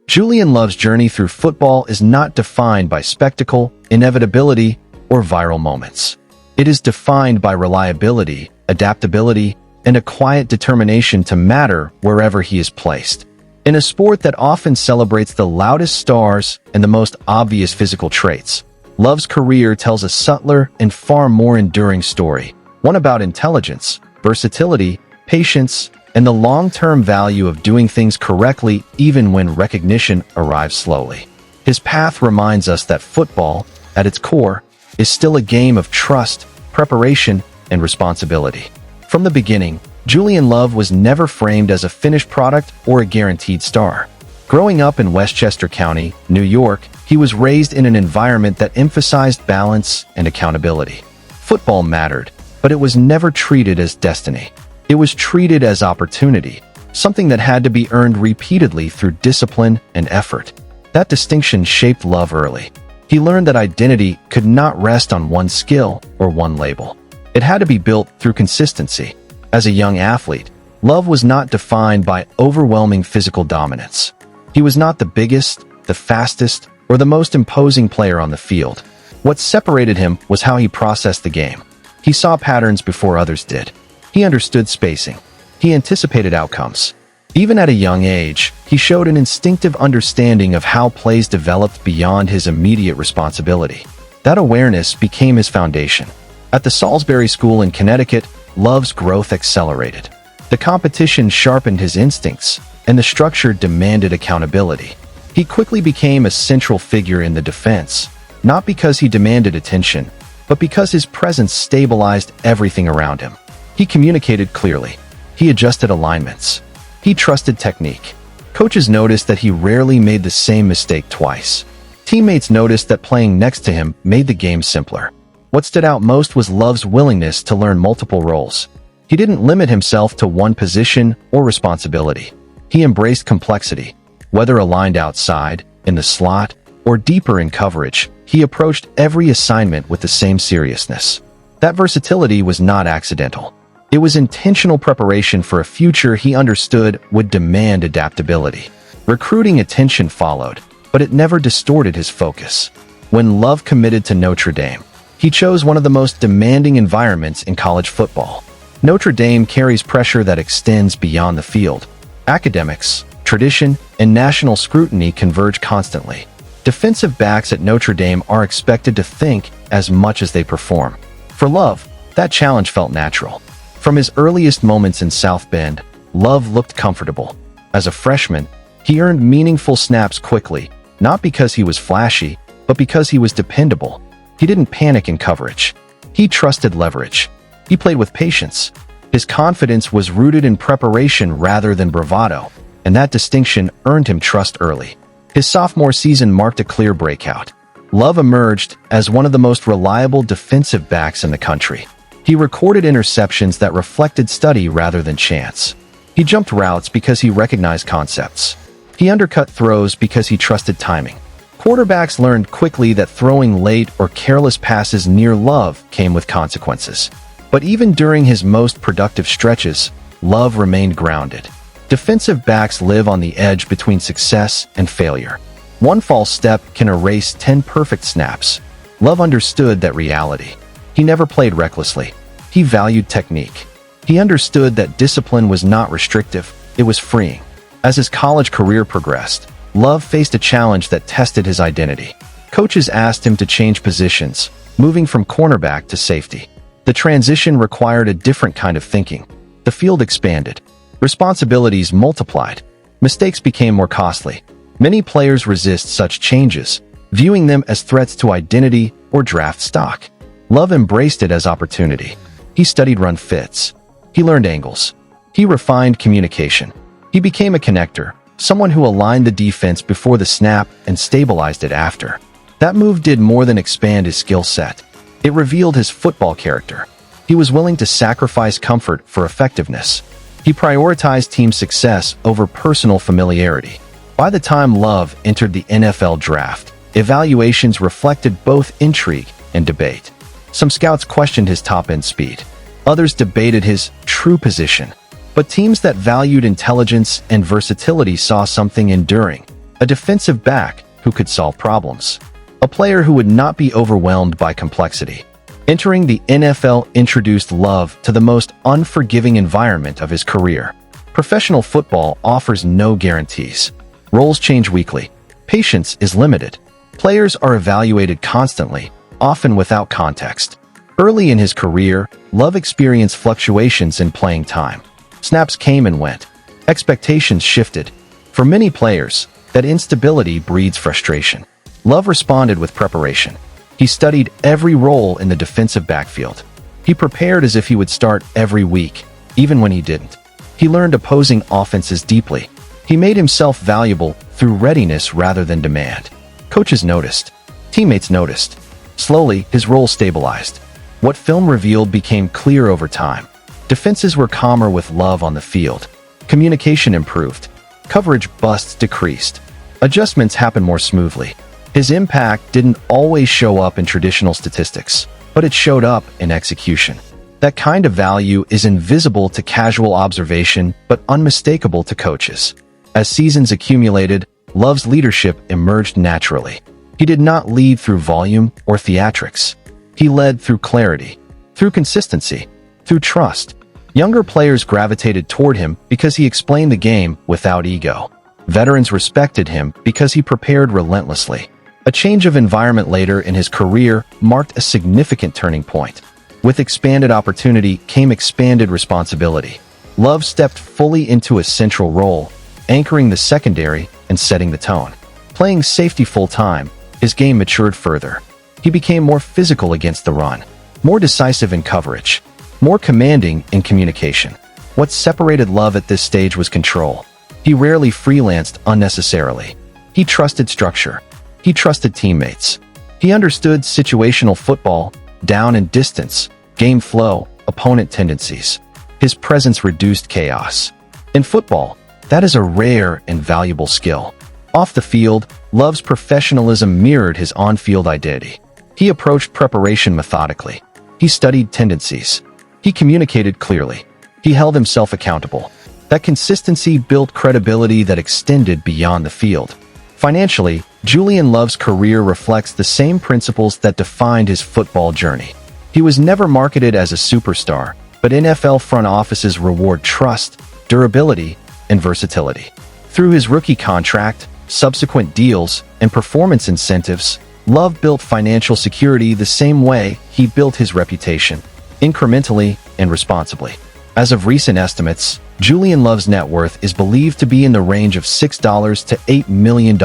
Julian Love's journey through football is not defined by spectacle, inevitability, or viral moments. It is defined by reliability, adaptability, and a quiet determination to matter wherever he is placed. In a sport that often celebrates the loudest stars and the most obvious physical traits, Love's career tells a subtler and far more enduring story, one about intelligence, versatility, patience, and the long-term value of doing things correctly even when recognition arrives slowly. His path reminds us that football, at its core, is still a game of trust, preparation, and responsibility. From the beginning, Julian Love was never framed as a finished product or a guaranteed star. Growing up in Westchester County, New York, he was raised in an environment that emphasized balance and accountability. Football mattered, but it was never treated as destiny. It was treated as opportunity, something that had to be earned repeatedly through discipline and effort. That distinction shaped Love early. He learned that identity could not rest on one skill or one label. It had to be built through consistency. As a young athlete, Love was not defined by overwhelming physical dominance. He was not the biggest, the fastest, or the most imposing player on the field. What separated him was how he processed the game. He saw patterns before others did. He understood spacing. He anticipated outcomes. Even at a young age, he showed an instinctive understanding of how plays developed beyond his immediate responsibility. That awareness became his foundation. At the Salisbury School in Connecticut, Love's growth accelerated. The competition sharpened his instincts, and the structure demanded accountability. He quickly became a central figure in the defense, not because he demanded attention, but because his presence stabilized everything around him. He communicated clearly. He adjusted alignments. He trusted technique. Coaches noticed that he rarely made the same mistake twice. Teammates noticed that playing next to him made the game simpler. What stood out most was Love's willingness to learn multiple roles. He didn't limit himself to one position or responsibility. He embraced complexity. Whether aligned outside, in the slot, or deeper in coverage, he approached every assignment with the same seriousness. That versatility was not accidental. It was intentional preparation for a future he understood would demand adaptability. Recruiting attention followed, but it never distorted his focus. When Love committed to Notre Dame, he chose one of the most demanding environments in college football. Notre Dame carries pressure that extends beyond the field. Academics, tradition, and national scrutiny converge constantly. Defensive backs at Notre Dame are expected to think as much as they perform. For Love, that challenge felt natural. From his earliest moments in South Bend, Love looked comfortable. As a freshman, he earned meaningful snaps quickly, not because he was flashy, but because he was dependable. He didn't panic in coverage. He trusted leverage. He played with patience. His confidence was rooted in preparation rather than bravado, and that distinction earned him trust early. His sophomore season marked a clear breakout. Love emerged as one of the most reliable defensive backs in the country. He recorded interceptions that reflected study rather than chance. He jumped routes because he recognized concepts. He undercut throws because he trusted timing. Quarterbacks learned quickly that throwing late or careless passes near Love came with consequences. But even during his most productive stretches, Love remained grounded. Defensive backs live on the edge between success and failure. One false step can erase 10 perfect snaps. Love understood that reality. He never played recklessly. He valued technique. He understood that discipline was not restrictive, it was freeing. As his college career progressed, Love faced a challenge that tested his identity. Coaches asked him to change positions, moving from cornerback to safety. The transition required a different kind of thinking. The field expanded. Responsibilities multiplied. Mistakes became more costly. Many players resist such changes, viewing them as threats to identity or draft stock. Love embraced it as opportunity. He studied run fits. He learned angles. He refined communication. He became a connector, someone who aligned the defense before the snap and stabilized it after. That move did more than expand his skill set. It revealed his football character. He was willing to sacrifice comfort for effectiveness. He prioritized team success over personal familiarity. By the time Love entered the NFL draft, evaluations reflected both intrigue and debate. Some scouts questioned his top-end speed. Others debated his true position. But teams that valued intelligence and versatility saw something enduring. a defensive back who could solve problems, a player who would not be overwhelmed by complexity. Entering the NFL introduced Love to the most unforgiving environment of his career. Professional football offers no guarantees. Roles change weekly. Patience is limited. Players are evaluated constantly, often without context. Early in his career, Love experienced fluctuations in playing time. Snaps came and went. Expectations shifted. For many players, that instability breeds frustration. Love responded with preparation. He studied every role in the defensive backfield. He prepared as if he would start every week, even when he didn't. He learned opposing offenses deeply. He made himself valuable through readiness rather than demand. Coaches noticed. Teammates noticed. Slowly, his role stabilized. What film revealed became clear over time. Defenses were calmer with Love on the field. Communication improved. Coverage busts decreased. Adjustments happened more smoothly. His impact didn't always show up in traditional statistics, but it showed up in execution. That kind of value is invisible to casual observation, but unmistakable to coaches. As seasons accumulated, Love's leadership emerged naturally. He did not lead through volume or theatrics. He led through clarity, through consistency, through trust. Younger players gravitated toward him because he explained the game without ego. Veterans respected him because he prepared relentlessly. A change of environment later in his career marked a significant turning point. With expanded opportunity came expanded responsibility. Love stepped fully into a central role, anchoring the secondary and setting the tone. Playing safety full-time, his game matured further. He became more physical against the run, more decisive in coverage, more commanding in communication. What separated Love at this stage was control. He rarely freelanced unnecessarily. He trusted structure. He trusted teammates. He understood situational football, down and distance, game flow, opponent tendencies. His presence reduced chaos. In football, that is a rare and valuable skill. Off the field, Love's professionalism mirrored his on-field identity. He approached preparation methodically. He studied tendencies. He communicated clearly. He held himself accountable. That consistency built credibility that extended beyond the field. Financially, Julian Love's career reflects the same principles that defined his football journey. He was never marketed as a superstar, but NFL front offices reward trust, durability, and versatility. Through his rookie contract, subsequent deals, and performance incentives, Love built financial security the same way he built his reputation, incrementally and responsibly. As of recent estimates, Julian Love's net worth is believed to be in the range of $6 to $8 million,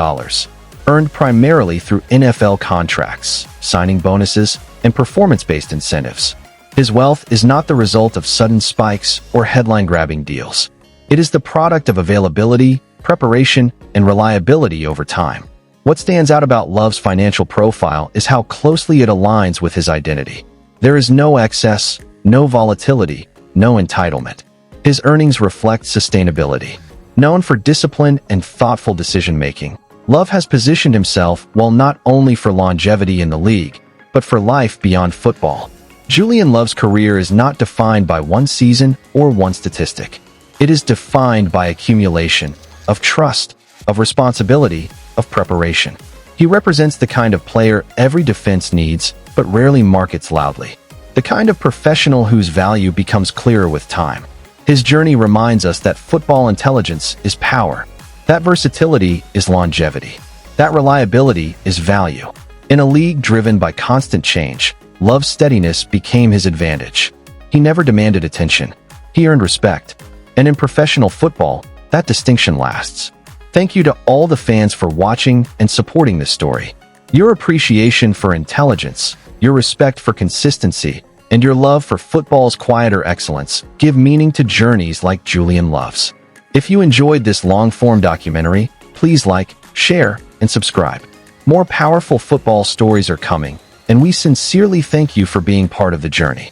earned primarily through NFL contracts, signing bonuses, and performance-based incentives. His wealth is not the result of sudden spikes or headline-grabbing deals. It is the product of availability, preparation, and reliability over time. What stands out about Love's financial profile is how closely it aligns with his identity. There is no excess, no volatility, no entitlement. His earnings reflect sustainability. Known for discipline and thoughtful decision-making, Love has positioned himself well not only for longevity in the league, but for life beyond football. Julian Love's career is not defined by one season or one statistic. It is defined by accumulation of trust, of responsibility, of preparation. He represents the kind of player every defense needs, but rarely markets loudly. The kind of professional whose value becomes clearer with time. His journey reminds us that football intelligence is power. That versatility is longevity. That reliability is value. In a league driven by constant change, Love's steadiness became his advantage. He never demanded attention. He earned respect. And in professional football, that distinction lasts. Thank you to all the fans for watching and supporting this story. Your appreciation for intelligence, your respect for consistency, and your love for football's quieter excellence give meaning to journeys like Julian Love's. If you enjoyed this long-form documentary, please like, share, and subscribe. More powerful football stories are coming, and we sincerely thank you for being part of the journey.